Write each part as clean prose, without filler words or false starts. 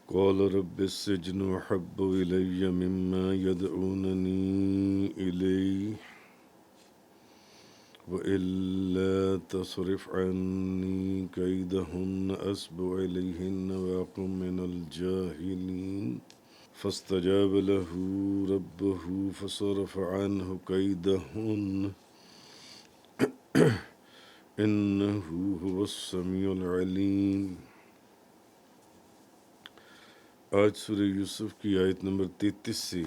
قال رب السجن أحب إلي مما يدعونني إليه وإلا تصرف عني كيدهن أصب إليهن وأكن من الجاهلين فاستجاب له ربه فصرف عنه كيدهن إنه هو السميع العليم. آج سورہ یوسف کی آیت نمبر 33 سے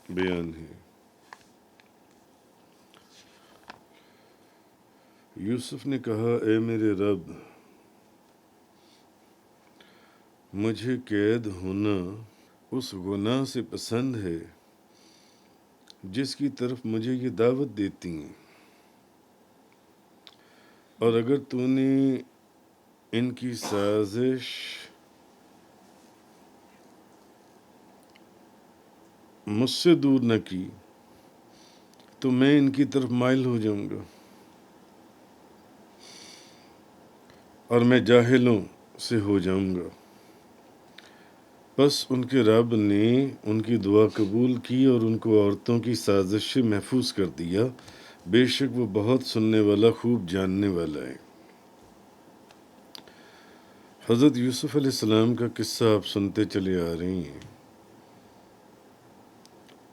بیان ہے. یوسف نے کہا اے میرے رب مجھے قید ہونا اس گناہ سے پسند ہے جس کی طرف مجھے یہ دعوت دیتی ہیں، اور اگر تو نے ان کی سازش مجھ سے دور نہ کی تو میں ان کی طرف مائل ہو جاؤں گا اور میں جاہلوں سے ہو جاؤں گا. بس ان کے رب نے ان کی دعا قبول کی اور ان کو عورتوں کی سازش سے محفوظ کر دیا. بے شک وہ بہت سننے والا خوب جاننے والا ہے. حضرت یوسف علیہ السلام کا قصہ آپ سنتے چلے آ رہے ہیں،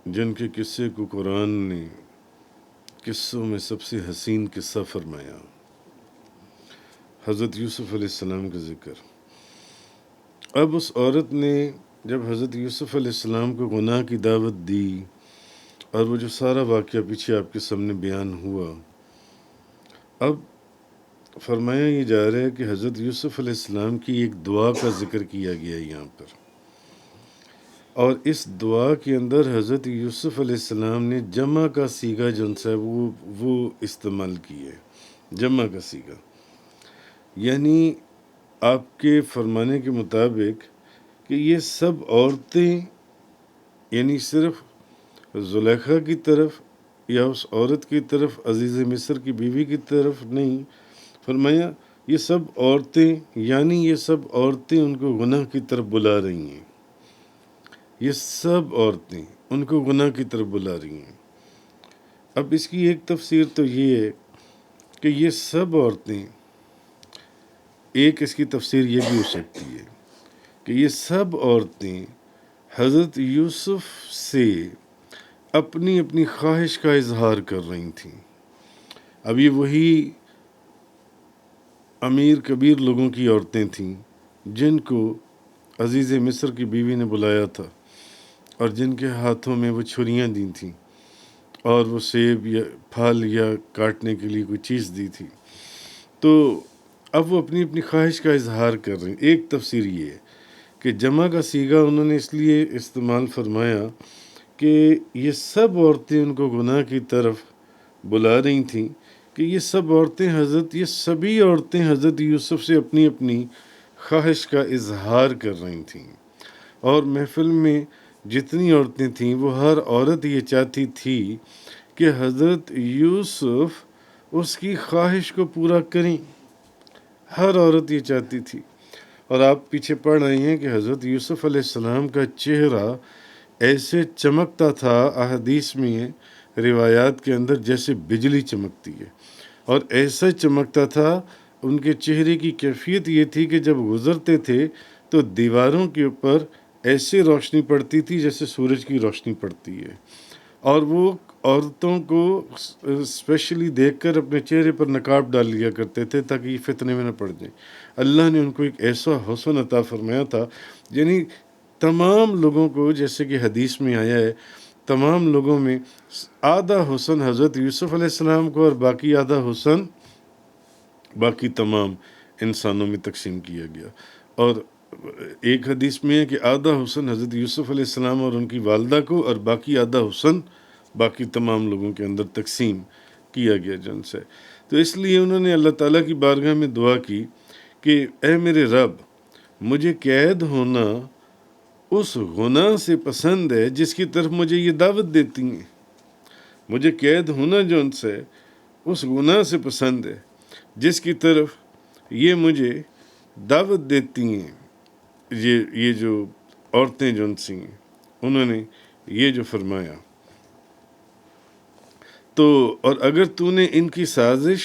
جن کے قصے کو قرآن نے قصوں میں سب سے حسین قصہ فرمایا. حضرت یوسف علیہ السلام کا ذکر. اب اس عورت نے جب حضرت یوسف علیہ السلام کو گناہ کی دعوت دی اور وہ جو سارا واقعہ پیچھے آپ کے سامنے بیان ہوا، اب فرمایا یہ جا رہا ہے کہ حضرت یوسف علیہ السلام کی ایک دعا کا ذکر کیا گیا ہے یہاں پر، اور اس دعا کے اندر حضرت یوسف علیہ السلام نے جمع کا صیغہ جو ہے وہ استعمال کی ہے. جمع کا صیغہ یعنی آپ کے فرمانے کے مطابق کہ یہ سب عورتیں، یعنی صرف زلیخا کی طرف یا اس عورت کی طرف، عزیز مصر کی بیوی کی طرف نہیں، فرمایا یہ سب عورتیں، یعنی یہ سب عورتیں ان کو گناہ کی طرف بلا رہی ہیں. یہ سب عورتیں ان کو گناہ کی طرف بلا رہی ہیں. اب اس کی ایک تفسیر تو یہ ہے کہ یہ سب عورتیں، ایک اس کی تفسیر یہ بھی ہو سکتی ہے کہ یہ سب عورتیں حضرت یوسف سے اپنی اپنی خواہش کا اظہار کر رہی تھیں. اب یہ وہی امیر کبیر لوگوں کی عورتیں تھیں جن کو عزیز مصر کی بیوی نے بلایا تھا اور جن کے ہاتھوں میں وہ چھریاں دی تھیں اور وہ سیب یا پھل یا کاٹنے کے لیے کوئی چیز دی تھی. تو اب وہ اپنی اپنی خواہش کا اظہار کر رہے ہیں. ایک تفسیر یہ ہے کہ جمع کا صیغہ انہوں نے اس لیے استعمال فرمایا کہ یہ سب عورتیں ان کو گناہ کی طرف بلا رہی تھیں، کہ یہ سب عورتیں یہ سبھی عورتیں حضرت یوسف سے اپنی اپنی خواہش کا اظہار کر رہی تھیں. اور محفل میں جتنی عورتیں تھیں وہ ہر عورت یہ چاہتی تھی کہ حضرت یوسف اس کی خواہش کو پورا کریں. ہر عورت یہ چاہتی تھی. اور آپ پیچھے پڑھ رہے ہیں کہ حضرت یوسف علیہ السلام کا چہرہ ایسے چمکتا تھا، احادیث میں ہے، روایات کے اندر، جیسے بجلی چمکتی ہے، اور ایسا چمکتا تھا. ان کے چہرے کی کیفیت یہ تھی کہ جب گزرتے تھے تو دیواروں کے اوپر ایسے روشنی پڑتی تھی جیسے سورج کی روشنی پڑتی ہے، اور وہ عورتوں کو اسپیشلی دیکھ کر اپنے چہرے پر نقاب ڈال لیا کرتے تھے تاکہ یہ فتنے میں نہ پڑ جائیں. اللہ نے ان کو ایک ایسا حسن عطا فرمایا تھا، یعنی تمام لوگوں کو، جیسے کہ حدیث میں آیا ہے، تمام لوگوں میں آدھا حسن حضرت یوسف علیہ السلام کو اور باقی آدھا حسن باقی تمام انسانوں میں تقسیم کیا گیا. اور ایک حدیث میں ہے کہ آدھا حسن حضرت یوسف علیہ السلام اور ان کی والدہ کو، اور باقی آدھا حسن باقی تمام لوگوں کے اندر تقسیم کیا گیا جن سے. تو اس لیے انہوں نے اللہ تعالیٰ کی بارگاہ میں دعا کی کہ اے میرے رب مجھے قید ہونا اس گناہ سے پسند ہے جس کی طرف مجھے یہ دعوت دیتی ہیں. مجھے قید ہونا جو ان سے اس گناہ سے پسند ہے جس کی طرف یہ مجھے دعوت دیتی ہیں. یہ جو عورتیں جو سی انہوں نے یہ جو فرمایا تو اور اگر تو نے ان کی سازش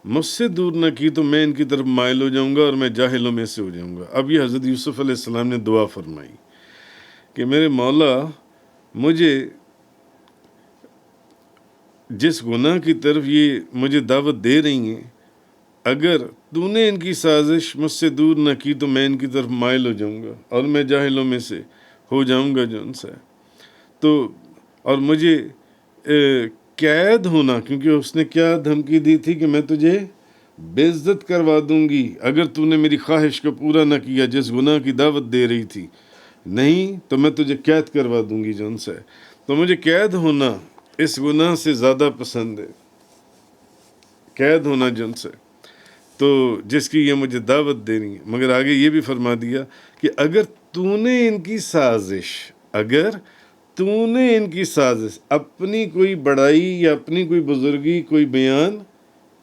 مجھ سے دور نہ کی تو میں ان کی طرف مائل ہو جاؤں گا اور میں جاہلوں میں سے ہو جاؤں گا۔ اب یہ حضرت یوسف علیہ السلام نے دعا فرمائی کہ میرے مولا مجھے جس گناہ کی طرف یہ مجھے دعوت دے رہی ہیں اگر تو نے ان کی سازش مجھ سے دور نہ کی تو میں ان کی طرف مائل ہو جاؤں گا اور میں جاہلوں میں سے ہو جاؤں گا جو ان سے تو اور مجھے قید ہونا، کیونکہ اس نے کیا دھمکی دی تھی کہ میں تجھے بے عزت کروا دوں گی اگر تو نے میری خواہش کو پورا نہ کیا، جس گناہ کی دعوت دے رہی تھی نہیں تو میں تجھے قید کروا دوں گی جو ان سے، تو مجھے قید ہونا اس گناہ سے زیادہ پسند ہے، قید ہونا جن سے، تو جس کی یہ مجھے دعوت دینی ہے۔ مگر آگے یہ بھی فرما دیا کہ اگر تو نے ان کی سازش، اگر تو نے ان کی سازش اپنی کوئی بڑائی یا اپنی کوئی بزرگی کوئی بیان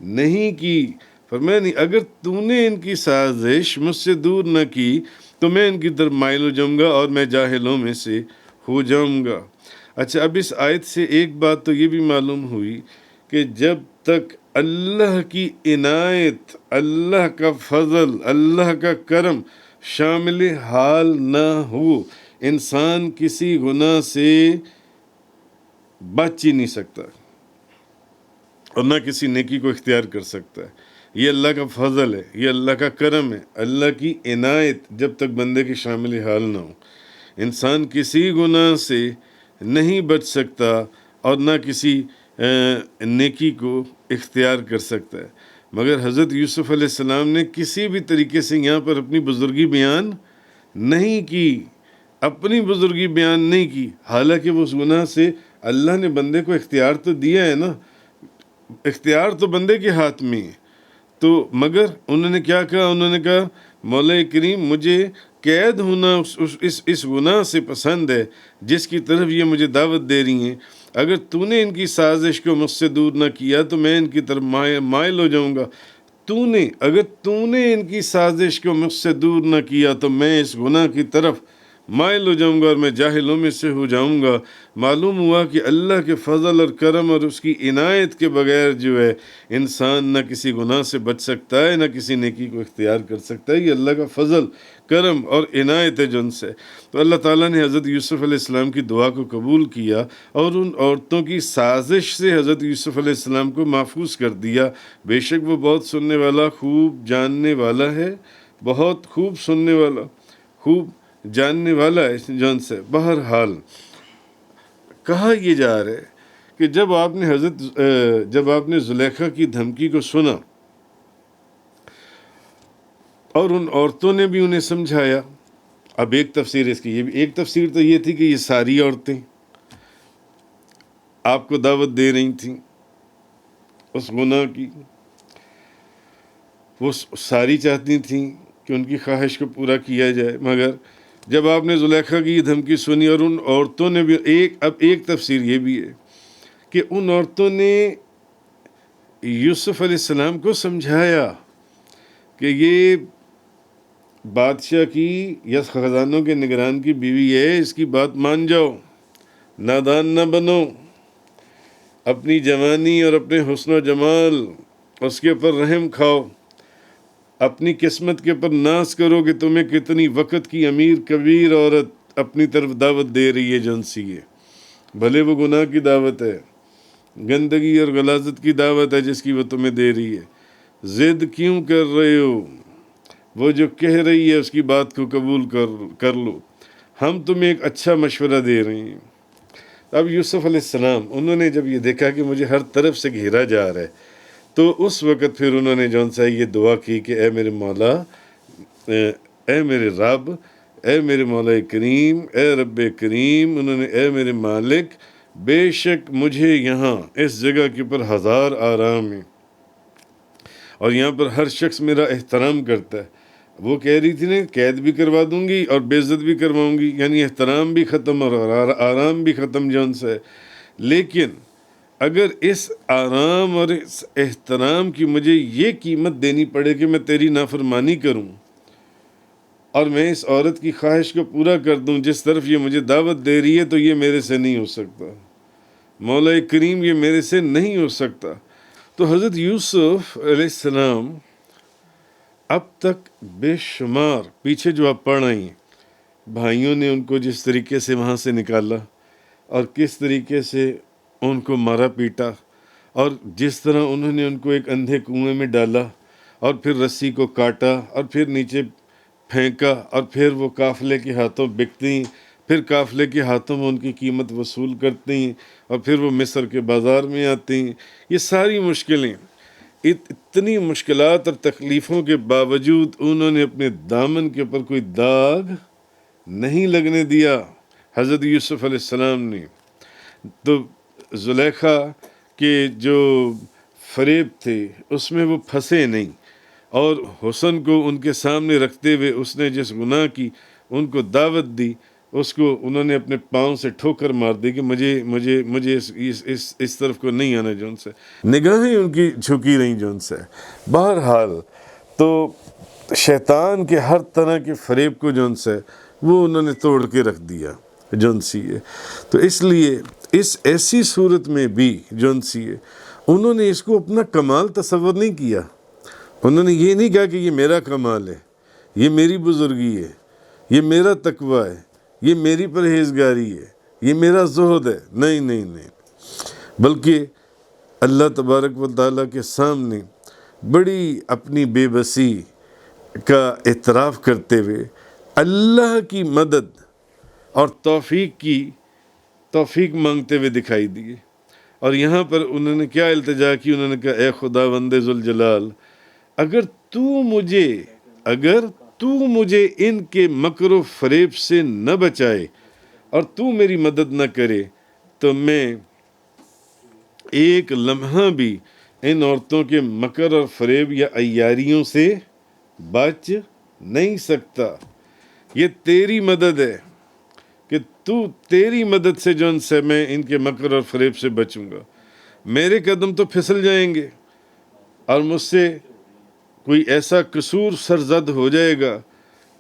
نہیں کی، فرمایا نہیں اگر تو نے ان کی سازش مجھ سے دور نہ کی تو میں ان کی طرف مائل ہو جاؤں گا اور میں جاہلوں میں سے ہو جاؤں گا۔ اچھا، اب اس آیت سے ایک بات تو یہ بھی معلوم ہوئی کہ جب تک اللہ کی عنایت، اللہ کا فضل، اللہ کا کرم شامل حال نہ ہو، انسان کسی گناہ سے بچ ہی نہیں سکتا اور نہ کسی نیکی کو اختیار کر سکتا ہے۔ یہ اللہ کا فضل ہے، یہ اللہ کا کرم ہے، اللہ کی عنایت جب تک بندے کی شامل حال نہ ہو، انسان کسی گناہ سے نہیں بچ سکتا اور نہ کسی نیکی کو اختیار کر سکتا ہے۔ مگر حضرت یوسف علیہ السلام نے کسی بھی طریقے سے یہاں پر اپنی بزرگی بیان نہیں کی، اپنی بزرگی بیان نہیں کی، حالانکہ وہ اس گناہ سے اللہ نے بندے کو اختیار تو دیا ہے نا، اختیار تو بندے کے ہاتھ میں ہے، تو مگر انہوں نے کیا کہا، انہوں نے کہا مولا کریم مجھے قید ہونا اس گناہ سے پسند ہے جس کی طرف یہ مجھے دعوت دے رہی ہیں، اگر تو نے ان کی سازش کو مجھ سے دور نہ کیا تو میں ان کی طرف مائل ہو جاؤں گا، اگر تو نے ان کی سازش کو مجھ سے دور نہ کیا تو میں اس گناہ کی طرف مائل ہو جاؤں گا اور میں جاہلوں میں سے ہو جاؤں گا۔ معلوم ہوا کہ اللہ کے فضل اور کرم اور اس کی عنایت کے بغیر جو ہے انسان نہ کسی گناہ سے بچ سکتا ہے نہ کسی نیکی کو اختیار کر سکتا ہے، یہ اللہ کا فضل، کرم اور عنایت ہے جن سے۔ تو اللہ تعالیٰ نے حضرت یوسف علیہ السلام کی دعا کو قبول کیا اور ان عورتوں کی سازش سے حضرت یوسف علیہ السلام کو محفوظ کر دیا۔ بے شک وہ بہت سننے والا، خوب جاننے والا ہے، بہت خوب سننے والا، خوب جاننے والا ہے جن سے۔ بہرحال کہا یہ جا رہا ہے کہ جب آپ نے زلیخا کی دھمکی کو سنا اور ان عورتوں نے بھی انہیں سمجھایا، اب ایک تفسیر اس کی یہ بھی، ایک تفسیر تو یہ تھی کہ یہ ساری عورتیں آپ کو دعوت دے رہی تھیں اس گناہ کی، وہ ساری چاہتی تھیں کہ ان کی خواہش کو پورا کیا جائے، مگر جب آپ نے زلیخا کی یہ دھمکی سنی اور ان عورتوں نے بھی اب ایک تفسیر یہ بھی ہے کہ ان عورتوں نے یوسف علیہ السلام کو سمجھایا کہ یہ بادشاہ کی یا خزانوں کے نگران کی بیوی ہے، اس کی بات مان جاؤ، نادان نہ بنو، اپنی جوانی اور اپنے حسن و جمال اس کے اوپر رحم کھاؤ، اپنی قسمت کے اوپر ناز کرو کہ تمہیں کتنی وقت کی امیر کبیر عورت اپنی طرف دعوت دے رہی ہے جنسی ہے، بھلے وہ گناہ کی دعوت ہے، گندگی اور غلاظت کی دعوت ہے جس کی وہ تمہیں دے رہی ہے، ضد کیوں کر رہے ہو، وہ جو کہہ رہی ہے اس کی بات کو قبول کر لو، ہم تمہیں ایک اچھا مشورہ دے رہے ہیں۔ اب یوسف علیہ السلام انہوں نے جب یہ دیکھا کہ مجھے ہر طرف سے گھیرا جا رہا ہے تو اس وقت پھر انہوں نے جون سا یہ دعا کی کہ اے میرے مولا، اے میرے رب، اے میرے مولا کریم، اے رب کریم، انہوں نے اے میرے مالک، بے شک مجھے یہاں اس جگہ کے اوپر 1000 آرام ہیں اور یہاں پر ہر شخص میرا احترام کرتا ہے۔ وہ کہہ رہی تھی نا قید بھی کروا دوں گی اور بے عزت بھی کرواؤں گی، یعنی احترام بھی ختم اور آرام بھی ختم جون سے ہے، لیکن اگر اس آرام اور اس احترام کی مجھے یہ قیمت دینی پڑے کہ میں تیری نافرمانی کروں اور میں اس عورت کی خواہش کو پورا کر دوں جس طرف یہ مجھے دعوت دے رہی ہے، تو یہ میرے سے نہیں ہو سکتا، مولا کریم یہ میرے سے نہیں ہو سکتا۔ تو حضرت یوسف علیہ السلام اب تک بے شمار، پیچھے جو آپ پڑھ رہی ہیں، بھائیوں نے ان کو جس طریقے سے وہاں سے نکالا اور کس طریقے سے ان کو مارا پیٹا، اور جس طرح انہوں نے ان کو ایک اندھے کنویں میں ڈالا اور پھر رسی کو کاٹا اور پھر نیچے پھینکا، اور پھر وہ قافلے کے ہاتھوں بکتی ہیں، پھر قافلے کے ہاتھوں میں ان کی قیمت وصول کرتی ہیں، اور پھر وہ مصر کے بازار میں آتی ہیں۔ یہ ساری مشکلیں، اتنی مشکلات اور تکلیفوں کے باوجود انہوں نے اپنے دامن کے اوپر کوئی داغ نہیں لگنے دیا حضرت یوسف علیہ السلام نے۔ تو زلیخا کے جو فریب تھے اس میں وہ پھنسے نہیں، اور حسن کو ان کے سامنے رکھتے ہوئے اس نے جس گناہ کی ان کو دعوت دی، اس کو انہوں نے اپنے پاؤں سے ٹھوکر مار دی کہ مجھے اس طرف کو نہیں آنا، جو ان سے نگاہیں ان کی جھکی رہیں جو ان سے۔ بہرحال تو شیطان کے ہر طرح کے فریب کو جو ان سے وہ انہوں نے توڑ کے رکھ دیا جو ان سی ہے۔ تو اس لیے اس ایسی صورت میں بھی جو ان سی ہے، انہوں نے اس کو اپنا کمال تصور نہیں کیا، انہوں نے یہ نہیں کہا کہ یہ میرا کمال ہے، یہ میری بزرگی ہے، یہ میرا تقویٰ ہے، یہ میری پرہیزگاری ہے، یہ میرا زہد ہے۔ نہیں نہیں نہیں، بلکہ اللہ تبارک و تعالیٰ کے سامنے بڑی اپنی بے بسی کا اعتراف کرتے ہوئے اللہ کی مدد اور توفیق مانگتے ہوئے دکھائی دیے۔ اور یہاں پر انہوں نے کیا التجا کی؟ انہوں نے کہا اے خداوند ذوالجلال، اگر تو مجھے ان کے مکر و فریب سے نہ بچائے اور تو میری مدد نہ کرے تو میں ایک لمحہ بھی ان عورتوں کے مکر اور فریب یا عیاریوں سے بچ نہیں سکتا۔ یہ تیری مدد ہے کہ تیری مدد سے جو ان سے میں ان کے مکر اور فریب سے بچوں گا۔ میرے قدم تو پھسل جائیں گے اور مجھ سے کوئی ایسا قصور سرزد ہو جائے گا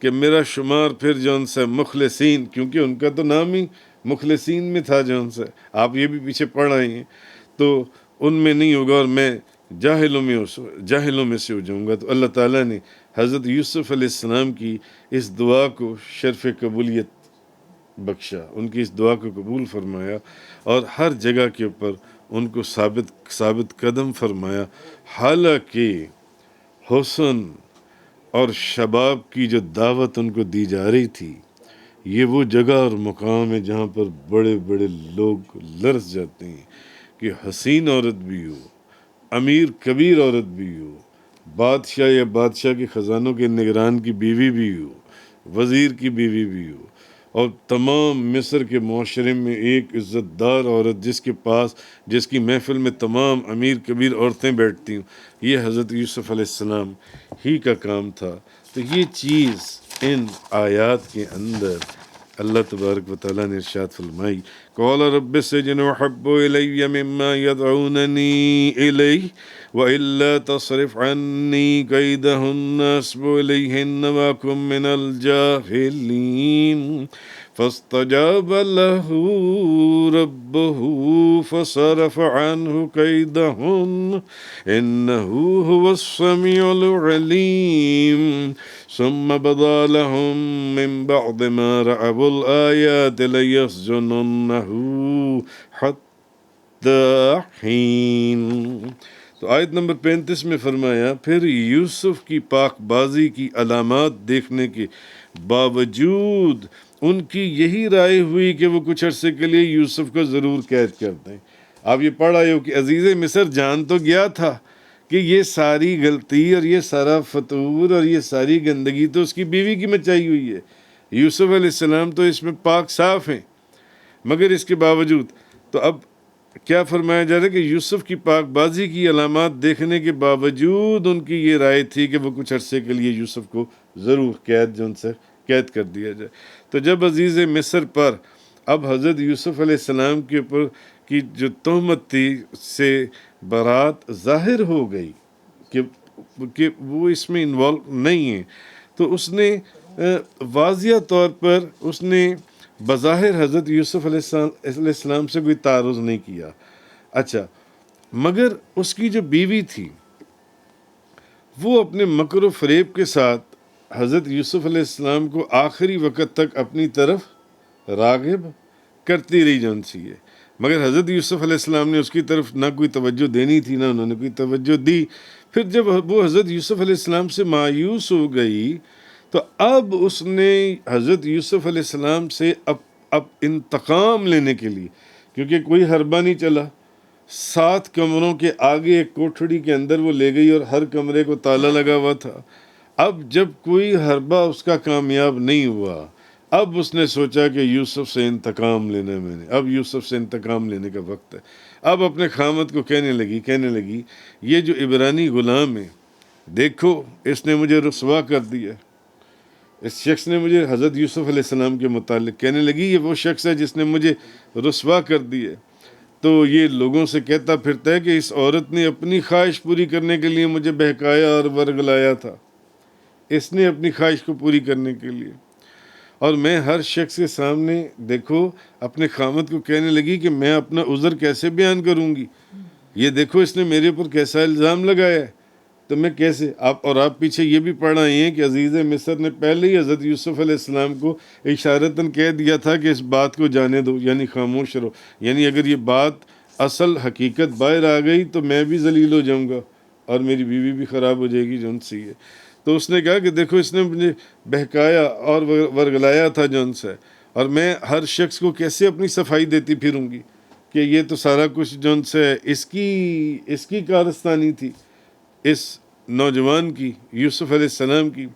کہ میرا شمار پھر جو ان سے مخلصین، کیونکہ ان کا تو نام ہی مخلصین میں تھا، جو ان سے آپ یہ بھی پیچھے پڑھ رہے ہیں، تو ان میں نہیں ہوگا اور میں جاہلوں میں سے ہو جاؤں گا۔ تو اللہ تعالیٰ نے حضرت یوسف علیہ السلام کی اس دعا کو شرف قبولیت بخشا، ان کی اس دعا کو قبول فرمایا اور ہر جگہ کے اوپر ان کو ثابت قدم فرمایا۔ حالانکہ حسن اور شباب کی جو دعوت ان کو دی جا رہی تھی، یہ وہ جگہ اور مقام ہے جہاں پر بڑے بڑے لوگ لرز جاتے ہیں کہ حسین عورت بھی ہو، امیر کبیر عورت بھی ہو، بادشاہ یا بادشاہ کے خزانوں کے نگران کی بیوی بھی ہو، وزیر کی بیوی بھی ہو، اور تمام مصر کے معاشرے میں ایک عزت دار عورت جس کی محفل میں تمام امیر کبیر عورتیں بیٹھتی ہوں، یہ حضرت یوسف علیہ السلام ہی کا کام تھا۔ تو یہ چیز ان آیات کے اندر اللہ تبارک و تعالیٰ نے ارشاد فرمائی، قال رب السجن احب الی مما یدعوننی الیہ وإلا تصرف عنی کیدہن اصب الیہن واکن من الجاہلین فاستجاب له ربه فصرف عنه كيدهن إنه هو السميع العليم ثم بدا لهم من بعد ما رأوا الآيات ليسجننه حتى حين۔ تو آیت نمبر 35 میں فرمایا، پھر یوسف کی پاک بازی کی علامات دیکھنے کے باوجود ان کی یہی رائے ہوئی کہ وہ کچھ عرصے کے لیے یوسف کو ضرور قید کر دیں۔ آپ یہ پڑھ آئے ہو کہ عزیز مصر جان تو گیا تھا کہ یہ ساری غلطی اور یہ سارا فتور اور یہ ساری گندگی تو اس کی بیوی کی مچائی ہوئی ہے، یوسف علیہ السلام تو اس میں پاک صاف ہیں، مگر اس کے باوجود تو اب کیا فرمایا جا رہا ہے کہ یوسف کی پاک بازی کی علامات دیکھنے کے باوجود ان کی یہ رائے تھی کہ وہ کچھ عرصے کے لیے یوسف کو ضرور قید کر دیا جائے۔ تو جب عزیز مصر پر اب حضرت یوسف علیہ السلام کے اوپر کی جو تہمت تھی سے برات ظاہر ہو گئی کہ وہ اس میں انوالو نہیں ہیں، تو اس نے واضح طور پر اس نے بظاہر حضرت یوسف علیہ السلام سے کوئی تعارض نہیں کیا. اچھا، مگر اس کی جو بیوی تھی وہ اپنے مکر و فریب کے ساتھ حضرت یوسف علیہ السلام کو آخری وقت تک اپنی طرف راغب کرتی رہی جون سی ہے. مگر حضرت یوسف علیہ السلام نے اس کی طرف نہ کوئی توجہ دینی تھی، نہ انہوں نے کوئی توجہ دی. پھر جب وہ حضرت یوسف علیہ السلام سے مایوس ہو گئی تو اب اس نے حضرت یوسف علیہ السلام سے اب انتقام لینے کے لیے، کیونکہ کوئی حربہ نہیں چلا، 7 کمروں کے آگے ایک کوٹھڑی کے اندر وہ لے گئی اور ہر کمرے کو تالا لگا ہوا تھا. اب جب کوئی حربہ اس کا کامیاب نہیں ہوا، اب اس نے سوچا کہ یوسف سے انتقام لینا ہے میں نے، اب یوسف سے انتقام لینے کا وقت ہے. اب اپنے خامد کو کہنے لگی یہ جو عبرانی غلام ہے، دیکھو اس نے مجھے رسوا کر دیا. اس شخص نے مجھے حضرت یوسف علیہ السلام کے متعلق کہنے لگی یہ وہ شخص ہے جس نے مجھے رسوا کر دی ہے. تو یہ لوگوں سے کہتا پھرتا ہے کہ اس عورت نے اپنی خواہش پوری کرنے کے لیے مجھے بہکایا اور ورگلایا تھا، اس نے اپنی خواہش کو پوری کرنے کے لیے. اور میں ہر شخص کے سامنے دیکھو اپنے خامد کو کہنے لگی کہ میں اپنا عذر کیسے بیان کروں گی، یہ دیکھو اس نے میرے اوپر کیسا الزام لگایا ہے، تو میں کیسے آپ پیچھے یہ بھی پڑھ رہے ہیں کہ عزیز مصر نے پہلے ہی حضرت یوسف علیہ السلام کو اشارتاً کہہ دیا تھا کہ اس بات کو جانے دو، یعنی خاموش رہو، یعنی اگر یہ بات اصل حقیقت باہر آ گئی تو میں بھی ذلیل ہو جاؤں گا اور میری بیوی بھی خراب ہو جائے گی جون سی ہے. تو اس نے کہا کہ دیکھو اس نے مجھے بہکایا اور ورگلایا تھا جون سے، اور میں ہر شخص کو کیسے اپنی صفائی دیتی پھروں گی کہ یہ تو سارا کچھ جون سے اس کی کارستانی تھی، اس نوجوان کی، یوسف علیہ السلام کی.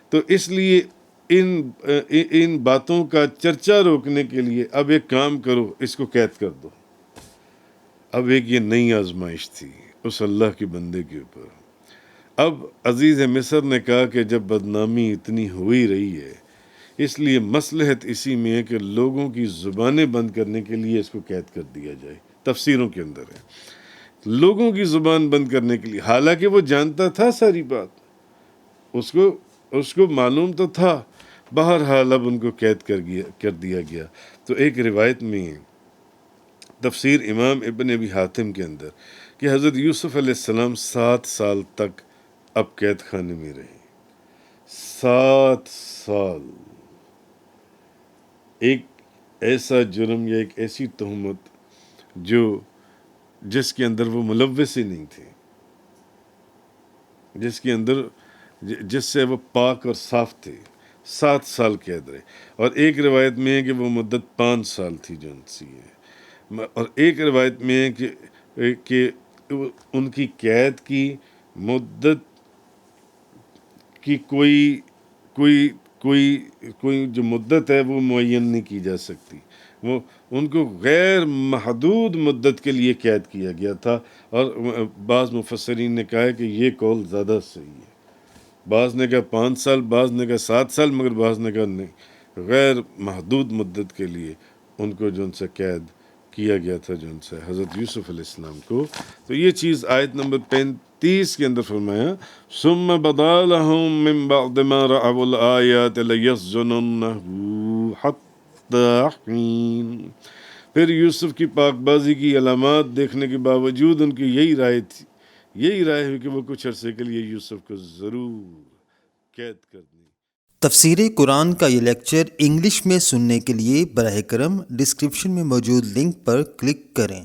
تو اس لیے ان باتوں کا چرچا روکنے کے لیے اب ایک کام کرو، اس کو قید کر دو. اب ایک یہ نئی آزمائش تھی اس اللہ کے بندے کے اوپر. اب عزیز مصر نے کہا کہ جب بدنامی اتنی ہوئی رہی ہے اس لیے مصلحت اسی میں ہے کہ لوگوں کی زبانیں بند کرنے کے لیے اس کو قید کر دیا جائے. تفسیروں کے اندر ہے لوگوں کی زبان بند کرنے کے لیے، حالانکہ وہ جانتا تھا ساری بات، اس کو معلوم تو تھا، بہرحال اب ان کو قید کر دیا گیا. تو ایک روایت میں تفسیر امام ابن ابی حاتم کے اندر کہ حضرت یوسف علیہ السلام 7 سال تک اب قید خانے میں رہے. 7 سال. ایک ایسا جرم یا ایک ایسی تہمت جس کے اندر وہ ملوث ہی نہیں تھے، جس سے وہ پاک اور صاف تھے. 7 سال قید رہے. اور ایک روایت میں ہے کہ وہ مدت 5 سال تھی جو ان سی ہے. اور ایک روایت میں ہے کہ ان کی قید کی مدت کی کوئی جو مدت ہے وہ معین نہیں کی جا سکتی. وہ ان کو غیر محدود مدت کے لیے قید کیا گیا تھا. اور بعض مفسرین نے کہا ہے کہ یہ قول زیادہ صحیح ہے. بعض نے کہا 5 سال، بعض نے کہا 7 سال، مگر بعض نے کہا نہیں، غیر محدود مدت کے لیے ان کو جو ان سے قید کیا گیا تھا جو ان سے حضرت یوسف علیہ السلام کو. تو یہ چیز آیت نمبر 35 کے اندر فرمایا ثم بدا لهم من بعد ما رأوا الآیات لیسجننه حتی حین. پھر یوسف کی پاک بازی کی علامات دیکھنے کے باوجود ان کی یہی رائے ہوئی کہ وہ کچھ عرصے کے لیے یوسف کو ضرور قید کر دیں. تفسیر قرآن کا یہ لیکچر انگلش میں سننے کے لیے براہ کرم ڈسکرپشن میں موجود لنک پر کلک کریں.